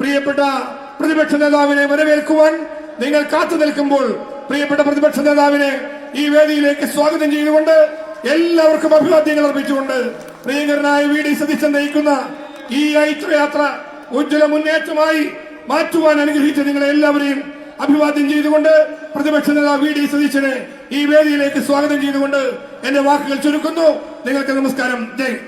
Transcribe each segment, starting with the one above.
പ്രിയപ്പെട്ട പ്രതിപക്ഷ നേതാവിനെ വരവേൽക്കുവാൻ നിങ്ങൾ കാത്തു നിൽക്കുമ്പോൾ പ്രിയപ്പെട്ട പ്രതിപക്ഷ നേതാവിനെ ഈ വേദിയിലേക്ക് സ്വാഗതം ചെയ്തുകൊണ്ട് എല്ലാവർക്കും അഭിവാദ്യങ്ങൾ അർപ്പിച്ചുകൊണ്ട് പ്രിയങ്കരനായ വി ഡി സതീശൻ നയിക്കുന്ന ഈ ഐത്രയാത്ര ഉജ്ജ്വല മുന്നേറ്റമായി മാറ്റുവാൻ അനുഗ്രഹിച്ച നിങ്ങളെ എല്ലാവരെയും അഭിവാദ്യം ചെയ്തുകൊണ്ട് പ്രതിപക്ഷ നേതാവ് വി ഡി സതീശനെ ഈ വേദിയിലേക്ക് സ്വാഗതം ചെയ്തുകൊണ്ട് എന്റെ വാക്കുകൾ ചുരുക്കുന്നു. നിങ്ങൾക്ക് നമസ്കാരം. ജയ്.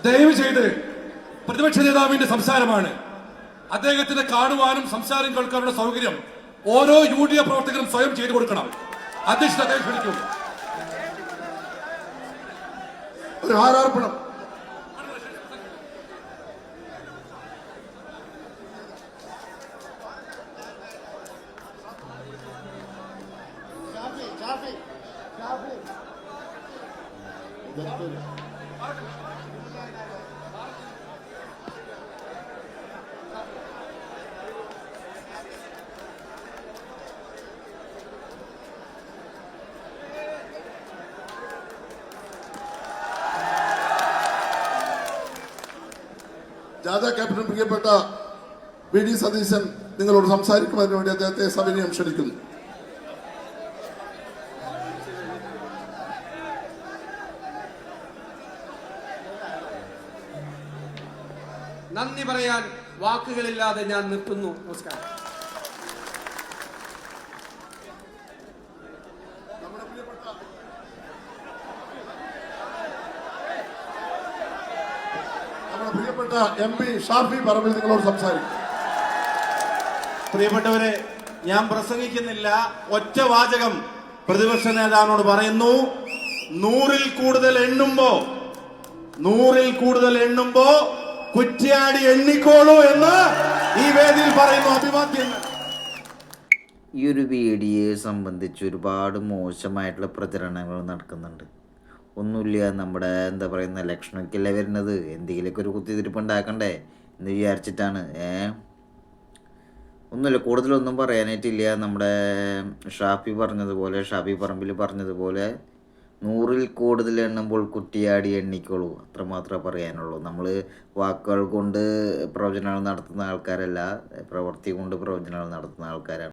ദയവ് ചെയ്ത് പ്രതിപക്ഷ നേതാവിന്റെ സംസാരമാണ്. അദ്ദേഹത്തിന് കാണുവാനും സംസാരം കേൾക്കാനുള്ള സൗകര്യം ഓരോ UDF പ്രവർത്തകരും സ്വയം ചെയ്തു കൊടുക്കണം. അധ്യക്ഷത അദ്ദേഹം ക്ഷണിക്കും. ഒരു ഹാരാർപ്പണം. ജാഥ ക്യാപ്റ്റൻ പ്രിയപ്പെട്ട വി ഡി സതീശൻ നിങ്ങളോട് സംസാരിക്കുന്നതിന് വേണ്ടി അദ്ദേഹത്തെ സവിനയം ക്ഷണിക്കുന്നു. നന്ദി പറയാൻ വാക്കുകളില്ലാതെ ഞാൻ നിർത്തുന്നു. നമസ്കാരം. പ്രിയപ്പെട്ട MP ഷാഫി പറമ്പിൽ നിങ്ങളോട് സംസാരിക്കും. പ്രിയപ്പെട്ടവരെ, ഞാൻ പ്രസംഗിക്കുന്നില്ല. ഒറ്റ വാചകം പ്രതിപക്ഷ നേതാവിനോട് പറയുന്നു. 100-ൽ കൂടുതൽ എണ്ണുമ്പോ കുറ്റ്യാടി എണ്ണിക്കോളൂ എന്ന് ഈ വേദിയിൽ പറയുന്നു. അഭിവാദ്യങ്ങൾ. ഈ ഒരു വീഡിയോയെ സംബന്ധിച്ച് ഒരുപാട് മോശമായിട്ടുള്ള പ്രചരണങ്ങൾ നടക്കുന്നുണ്ട്. ഒന്നുമില്ല, നമ്മുടെ എന്താ പറയുന്ന ഇലക്ഷനൊക്കെയല്ലേ വരുന്നത്, എന്തെങ്കിലുമൊക്കെ ഒരു കുത്തിത്തിരിപ്പ് ഉണ്ടാക്കണ്ടേ എന്ന് വിചാരിച്ചിട്ടാണ്. ഒന്നുമില്ല, കൂടുതലൊന്നും പറയാനായിട്ടില്ല. നമ്മുടെ ഷാഫി പറമ്പിൽ പറഞ്ഞതുപോലെ 100-ൽ കൂടുതൽ എണ്ണുമ്പോൾ കുറ്റിയാടി എണ്ണിക്കോളൂ, അത്രമാത്രമേ പറയാനുള്ളൂ. നമ്മൾ വാക്കുകൾ കൊണ്ട് പ്രവചനങ്ങൾ നടത്തുന്ന ആൾക്കാരല്ല, പ്രവൃത്തി കൊണ്ട് പ്രവചനങ്ങൾ നടത്തുന്ന ആൾക്കാരാണ്.